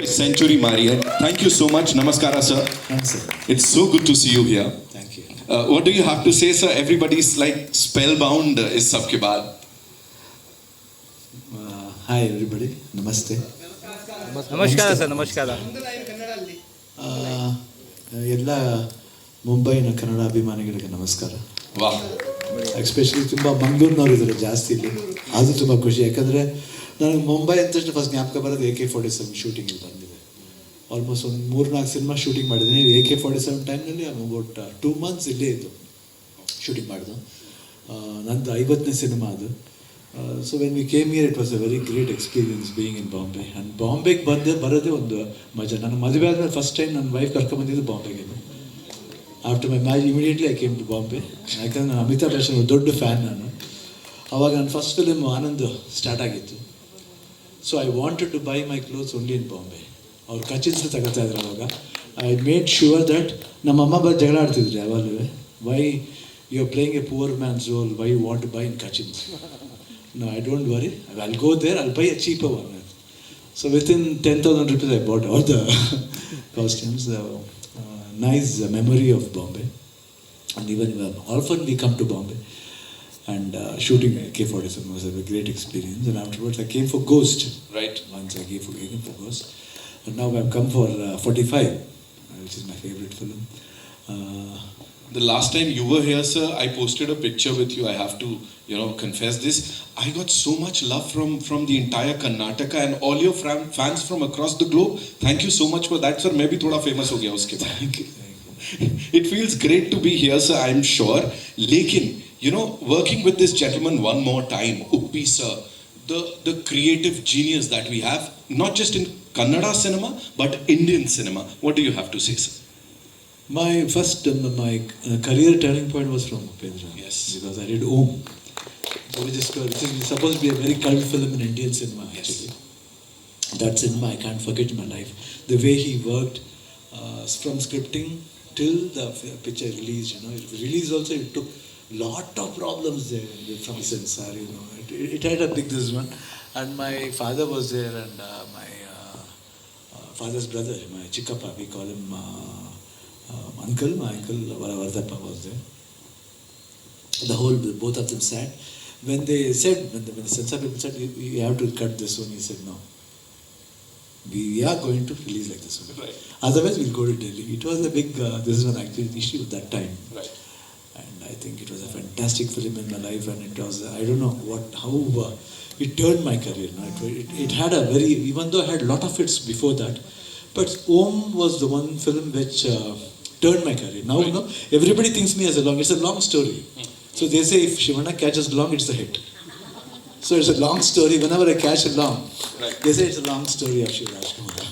Century Maria. Thank you so much. Namaskara, sir. Thanks, sir. It's so good to see you here. Thank you. What do you have to say, sir? Everybody's like spellbound is sabke baad. Hi, everybody. Namaste. ನಮಸ್ಕಾರ sir ನಮಸ್ಕಾರ ಎಲ್ಲ ಮುಂಬೈನ ಕನ್ನಡ ಅಭಿಮಾನಿಗಳಿಗೆ ನಮಸ್ಕಾರ. Wow. Especially ತುಂಬ ಮಂಗಳೂರಿನವ್ರು ಇದ್ದಾರೆ ಜಾಸ್ತಿ ಇಲ್ಲಿ. ಅದು ತುಂಬ ಖುಷಿ, ಯಾಕಂದರೆ ನನಗೆ ಮುಂಬೈ ಅಂತ ತಕ್ಷಣ ಫಸ್ಟ್ ಜ್ಞಾಪಕ ಬರೋದು AK-47 ಶೂಟಿಂಗ್ ಇಲ್ಲಿ ಬಂದಿದೆ. ಆಲ್ಮೋಸ್ಟ್ ಒಂದು 3-4 ಸಿನಿಮಾ ಶೂಟಿಂಗ್ ಮಾಡಿದ್ದೀನಿ. AK-47 ಟೈಮ್ನಲ್ಲಿ ಅಬೌಟ್ 2 months ಇಲ್ಲೇ ಇದ್ದು ಶೂಟಿಂಗ್ ಮಾಡಿದ್ದು. ನಂದು 50ನೇ ಸಿನಿಮಾ ಅದು. So when we came here it was a very great experience being in Bombay. And ಬಾಂಬೆಗೆ ಬರೋದೇ ಒಂದು ಮಜಾ. ನನ್ನ ಮದುವೆ ಆದಮೇಲೆ ಫಸ್ಟ್ ಟೈಮ್ ನನ್ನ ವೈಫ್ ಕರ್ಕೊಂಬಂದಿದ್ದು ಬಾಂಬೆಗೆ. After my marriage immediately I came to Bombay, ಯಾಕಂದರೆ ನಾನು ಅಮಿತಾಬ್ ಬಚ್ಚನ್ ದೊಡ್ಡ ಫ್ಯಾನ್ ನಾನು. ಅವಾಗ ನನ್ನ ಫಸ್ಟ್ ಫಿಲಿಮ್ ಆನಂದ್ ಸ್ಟಾರ್ಟ್ ಆಗಿತ್ತು. So I wanted to buy my clothes only in Bombay. ಅವ್ರು ಕಚಿನ್ಸ್ ತಗೋತಾ ಇದ್ರು ಅವಾಗ. ಐ ಮೇಡ್ ಶ್ಯೂರ್ ದಟ್ ನಮ್ಮಮ್ಮ ಜಗಳ ಆಡ್ತಿದ್ರು ಯಾವಾಗಲೂ, why you are playing a poor man's role, why you want to buy in ಕಚಿನ್ಸ್. No, I don't worry. I'll go there, I'll buy a cheaper one. So within 10,000 rupees I bought all the costumes. Nice memory of Bombay. And even often we come to Bombay. And shooting AK-47 was a great experience. And afterwards I came for Ghost. Right. Once I came for Ghost. And now I've come for 45, which is my favorite film. The last time you were here, sir, I posted a picture with you. I have to, confess this. I got so much love from the entire Karnataka and all your fans from across the globe. Thank you so much for that, sir. Maybe thoda famous ho gaya uske baad. Thank you. It feels great to be here, sir, I'm sure. Lekin, working with this gentleman one more time, Uppi sir, the creative genius that we have, not just in Kannada cinema, but Indian cinema. What do you have to say, sir? My first career turning point was from Upendra. Yes. Because I did Om. So which is supposed to be a very cult film in Indian cinema, actually. That cinema I can't forget in my life. The way he worked from scripting till the picture released, Release also, it took lot of problems there from censor, It had a big this one. And my father was there, and my father's brother, my Chikkappa, we call him uncle, my uncle Vardappa was there. Both of them sat. When they said, when the censor people said, you have to cut this one, he said, no. We are going to release like this one. Right. Otherwise, we'll go to Delhi. It was a big, this is one actually issue at that time. Right. And I think it was a fantastic film in my life, and it was, I don't know how it turned my career. It had a very, even though I had a lot of hits before that, but Om was the one film which turned my career. Now, everybody thinks me as a long, it's a long story. So they say if Shivanna catches long, it's a hit. So it's a long story. Whenever I catch a long, Right. they say it's a long story of Shivraj Kumar.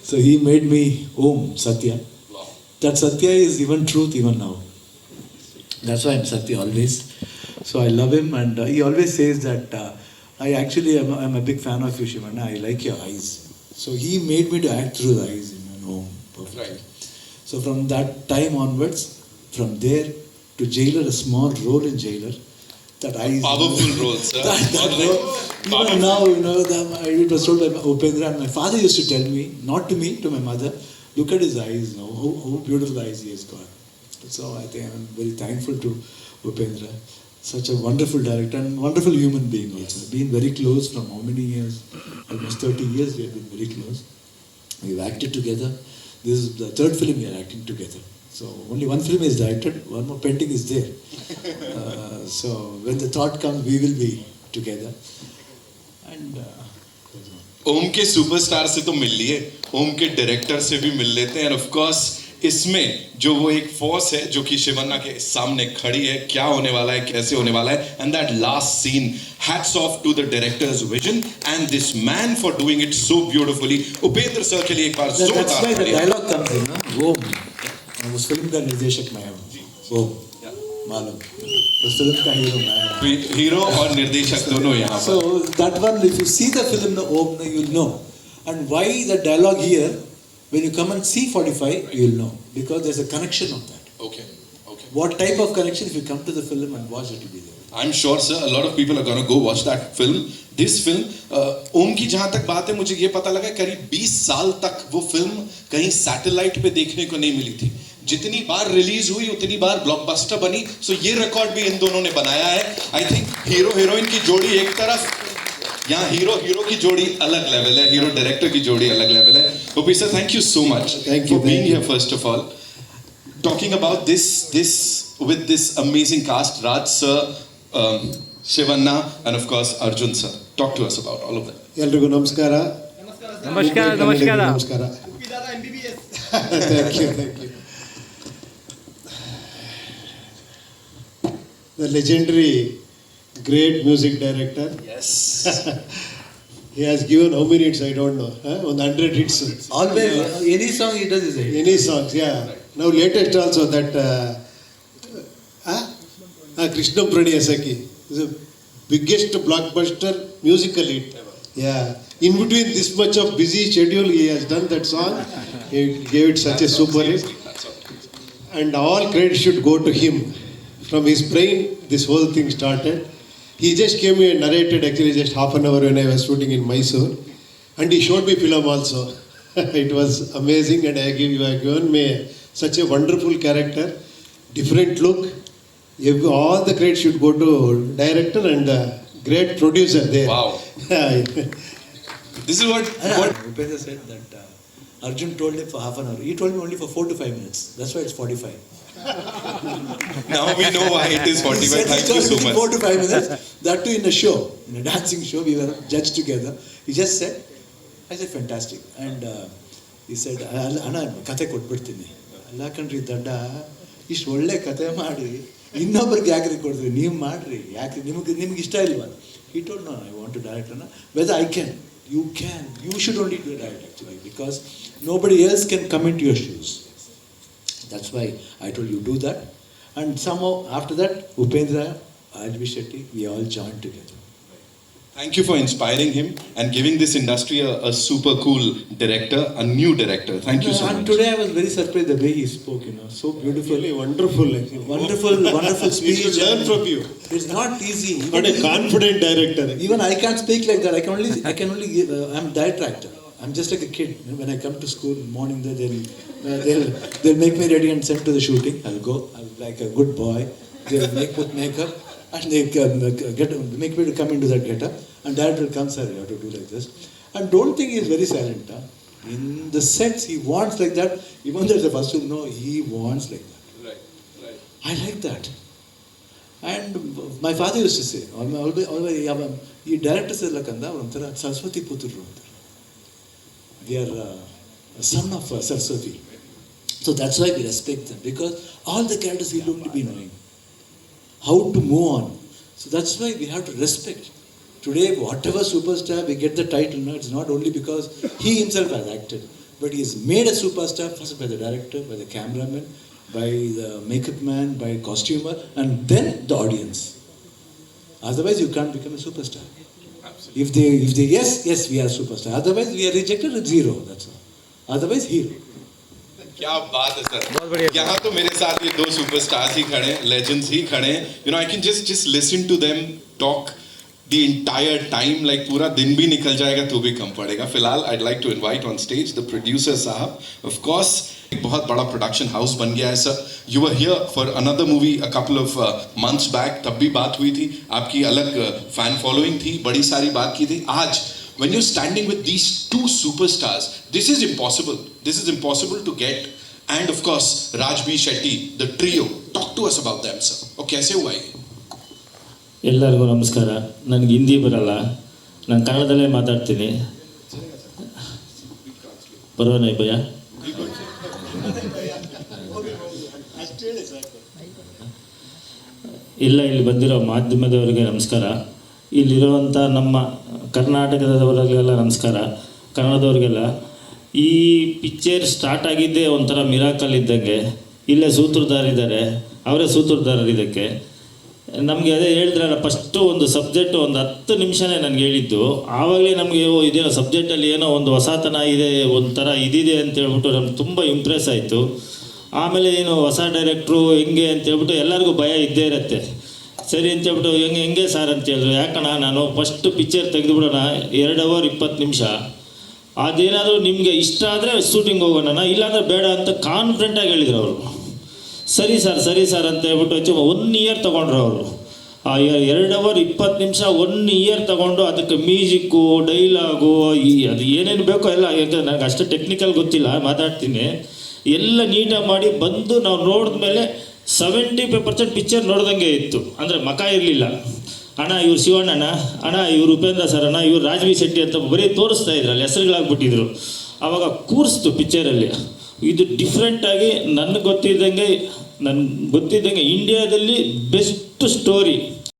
So he made me Om, Satya. Wow. That Satya is even truth even now. That's why I'm Satya always. So I love him, and he always says that I'm a big fan of you, Shivanna. I like your eyes. So he made me to act through the eyes in Om. Perfect. Right. So from that time onwards, from there to Jailer, a small role in Jailer, that eyes. Powerful role, sir. That role, even now, it was told by Upendra, and my father used to tell me, not to me, to my mother, look at his eyes now, how beautiful eyes he has got. So I think I'm very thankful to Upendra. Such a wonderful director and wonderful human being also. Been very close from how many years? Almost 30 years we have been very close. We've acted together. This is the third film we are acting together. So only one film is directed, one more pending is there. So when the thought comes, we will be together. And ओम के superstar से तो मिल लिए, ओम के director से भी मिल लेते हैं. End of course इसमें जो वो एक फोर्स है जो कि शिवन्ना के सामने खड़ी है, क्या होने वाला है, कैसे होने वाला है. And that last scene, hats off to the directors vision and this man for doing it so beautifully. Upendra sir के लिए एक बार that's why जोरदार the तालियां. dialogue comes in, Om. उस फिल्म का निर्देशक मैं हूँ. Om. मालूम. उस फिल्म का हीरो मैं हूँ. हीरो और निर्देशक दोनों यहाँ पर. So that one, if you see the film, the Om, you'll know. And why the dialogue here, when you come and see 45, you'll know. Because there's a connection of that. Okay. Okay. What type of connection, if you come to the film and watch, it will be there. I'm sure, sir, a lot of people are going to go watch that film. This film, ओम की जहां तक बात है, मुझे ये पता लगा करीब 20 साल तक वो फिल्म कहीं सैटेलाइट पे देखने को नहीं मिली थी. जितनी बार रिलीज हुई उतनी बार ब्लॉकबस्टर बनी. सो ये रिकॉर्ड भी इन दोनों ने बनाया है. आई थिंक हीरो हीरोइन की जोड़ी एक तरफ, यहाँ हीरो की जोड़ी अलग लेवल है, हीरो डायरेक्टर की जोड़ी अलग लेवल है. OP sir, thank you so much for being here first of all. Talking about this with this amazing cast, Raj sir, Shivanna, and of course Arjun sir. Talk to us about all of that. ಎಲ್ರಿಗೂ ನಮಸ್ಕಾರ. ನಮಸ್ಕಾರ ನಮಸ್ಕಾರ ನಮಸ್ಕಾರ. Thank you. The legendary great music director. Yes. He has given how many hits I don't know. On 100 hits. Always, any song he does is a hit. Any songs, yeah. Now latest also that Krishna Praniyasaki is the biggest blockbuster musical hit. Yeah. In between this much of busy schedule, he has done that song. He gave it such a super hit. And all credit should go to him. From his brain, this whole thing started. He just came and narrated actually just half an hour when I was shooting in Mysore. And he showed me film also. It was amazing, and you have given me such a wonderful character, different look. All the credit should go to director and great producer there. Wow. This is what Upendra said that Arjun told him for half an hour. He told me only for 4 to 5 minutes. That's why it's 45. now we know why it is 45. He said Thank you so much. 4 to 5 minutes. That too in a show, in a dancing show. We were judged together. He just said, I said, fantastic. And he said, Anna, kate kodbirtini. Alla kandri dadda, ishtu ಒಳ್ಳೆ ಕತೆ ಮಾಡಿ ಇನ್ನೊಬ್ಬರಿಗೆ ಯಾಕೆ ಕೊಡ್ತೀವಿ, ನೀವು ಮಾಡ್ರಿ, ಯಾಕೆ ನಿಮ್ಗೆ ಇಷ್ಟ ಇಲ್ವಾ? He told, no, I want to direct. Whether I can, you should only do direct actually, because nobody else can come into your shoes. That's why I told you do that. And somehow after that, Upendra, Ajvi Shetty, we all joined together. Thank you for inspiring him and giving this industry a super cool director, a new director. Thank you so And much. today I was very surprised the way he spoke, so beautiful. Really wonderful. Actually. Wonderful We speech. should learn from you. It's not easy. What a confident director. Even I can't speak like that. I can only give, I'm diet actor. I'm just like a kid. When I come to school in the morning, they'll make me ready and send to the shooting. I'll go. I'll be like a good boy. They'll put makeup and they make me to come into that getup. And director will come, sir, you have to do like this. And don't think he's very silent. In the sets, he wants like that. Even though it's the first film, no, he wants like that. Right. I like that. And my father used to say, always, ಈ directors ಎಲ್ಲ ಕಂದ ಒಂಥರ ಸರಸ್ವತಿ ಪುತ್ರರು ಅಂತಾರೆ. They are son of Saraswati. So that's why we respect them, because all the characters we look to be knowing how to move on. So that's why we have to respect. Today, whatever superstar we get the title, no, it's not only because he himself has acted, but he is made a superstar first by the director, by the cameraman, by the makeup man, by costumer, and then the audience. Otherwise, you can't become a superstar. Absolutely. If they yes, we are superstar. Otherwise, we are rejected at zero. That's all. Otherwise, hero. क्या बात है sir. बहुत बढ़िया. यहाँ तो मेरे साथ ये दो सुपरस्टार्स ही खड़े हैं, लेजेंड्स ही खड़े हैं. I can just listen to them talk the entire time, like पूरा दिन भी निकल जाएगा तो भी कम पड़ेगा. फिलहाल I'd like to invite on stage the producer साहब. Of course, एक बहुत बड़ा production house बन गया है sir. You were here for another movie a couple of months back. तब भी बात हुई थी. आपकी अलग fan following थी. बड़ी सारी बात की थी. आज when you're standing with these two superstars, this is impossible. This is impossible to get. And of course, Raj B. Shetty, the trio. Talk to us about them, sir. और कैसे हुआ ये? ಎಲ್ಲರಿಗೂ ನಮಸ್ಕಾರ. ನನಗೆ ಹಿಂದಿ ಬರಲ್ಲ, ನಾನು ಕನ್ನಡದಲ್ಲೇ ಮಾತಾಡ್ತೀನಿ. ಪರವಾಗಿಲ್ಲ ಭಯ. ಇಲ್ಲ, ಇಲ್ಲಿ ಬಂದಿರೋ ಮಾಧ್ಯಮದವರಿಗೆ ನಮಸ್ಕಾರ. ಇಲ್ಲಿರುವಂಥ ನಮ್ಮ ಕರ್ನಾಟಕದವರಿಗೆಲ್ಲ ನಮಸ್ಕಾರ, ಕನ್ನಡದವ್ರಿಗೆಲ್ಲ. ಈ ಪಿಕ್ಚರ್ ಸ್ಟಾರ್ಟ್ ಆಗಿದ್ದೇ ಒಂಥರ ಮಿರಾಕಲ್ ಇದ್ದಂಗೆ. ಇಲ್ಲೇ ಸೂತ್ರಧಾರಿದ್ದಾರೆ, ಅವರೇ ಸೂತ್ರಧಾರರು ಇದಕ್ಕೆ. ನಮಗೆ ಅದೇ ಹೇಳಿದ್ರಲ್ಲ, ಫಸ್ಟು ಒಂದು ಸಬ್ಜೆಕ್ಟು ಒಂದು 10 ನಿಮಿಷನೇ ನನಗೆ ಹೇಳಿದ್ದು. ಆವಾಗಲೇ ನಮಗೆ ಇದೇನೋ ಸಬ್ಜೆಕ್ಟಲ್ಲಿ ಏನೋ ಒಂದು ಹೊಸತನ ಇದೆ, ಒಂಥರ ಇದಿದೆ ಅಂತ ಹೇಳ್ಬಿಟ್ಟು ನಮ್ಗೆ ತುಂಬ ಇಂಪ್ರೆಸ್ ಆಯಿತು. ಆಮೇಲೆ ಏನು ಹೊಸ ಡೈರೆಕ್ಟ್ರು ಹೆಂಗೆ ಅಂತ ಹೇಳ್ಬಿಟ್ಟು ಎಲ್ಲರಿಗೂ ಭಯ ಇದ್ದೇ ಇರುತ್ತೆ. ಸರಿ ಅಂತ ಹೇಳ್ಬಿಟ್ಟು ಹೆಂಗೆ ಸರ್ ಅಂತ ಹೇಳಿದ್ರು. ಯಾಕಣ್ಣ ನಾನು ಫಸ್ಟ್ ಪಿಕ್ಚರ್ ತೆಗೆದುಬಿಡೋಣ 2 ಅವರ್ 20 ನಿಮಿಷ, ಅದೇನಾದರೂ ನಿಮಗೆ ಇಷ್ಟ ಆದರೆ ಶೂಟಿಂಗ್ ಹೋಗೋಣ, ಇಲ್ಲಾಂದರೆ ಬೇಡ ಅಂತ ಕಾನ್ಫಿಡೆಂಟಾಗಿ ಹೇಳಿದ್ರು ಅವರು. ಸರಿ ಸರ್ ಅಂತ ಹೇಳ್ಬಿಟ್ಟು 1 ಇಯರ್ ತೊಗೊಂಡ್ರು ಅವರು. ಆ 2 ಅವರ್ 20 ನಿಮಿಷ 1 ಇಯರ್ ತೊಗೊಂಡು ಅದಕ್ಕೆ ಮ್ಯೂಸಿಕ್ಕು, ಡೈಲಾಗು, ಅದು ಏನೇನು ಬೇಕೋ ಎಲ್ಲ, ಯಾಕಂದರೆ ನನಗೆ ಅಷ್ಟು ಟೆಕ್ನಿಕಲ್ ಗೊತ್ತಿಲ್ಲ, ಮಾತಾಡ್ತೀನಿ, ಎಲ್ಲ ನೀಟಾಗಿ ಮಾಡಿ ಬಂದು ನಾವು ನೋಡಿದ್ಮೇಲೆ 75% ಪಿಕ್ಚರ್ ನೋಡ್ದಂಗೆ ಇತ್ತು. ಅಂದರೆ ಮಕ ಇರಲಿಲ್ಲ. ಅಣ್ಣ ಇವ್ರು ಶಿವಣ್ಣಣ್ಣ, ಅಣ್ಣ ಇವ್ರು ಉಪೇಂದ್ರ ಸರ್, ಅಣ್ಣ ಇವ್ರು ರಾಜ್ವಿ ಶೆಟ್ಟಿ ಅಂತ ಬರೀ ತೋರಿಸ್ತಾ ಇದ್ರು, ಅಲ್ಲಿ ಹೆಸರುಗಳಾಗ್ಬಿಟ್ಟಿದ್ರು. ಆವಾಗ ಕೂರಿಸ್ತು ಪಿಕ್ಚರಲ್ಲಿ. ಇದು ಡಿಫ್ರೆಂಟಾಗಿ ನನಗೆ ಗೊತ್ತಿದ್ದಂಗೆ ಇಂಡಿಯಾದಲ್ಲಿ ಬೆಸ್ಟ್ ಸ್ಟೋರಿ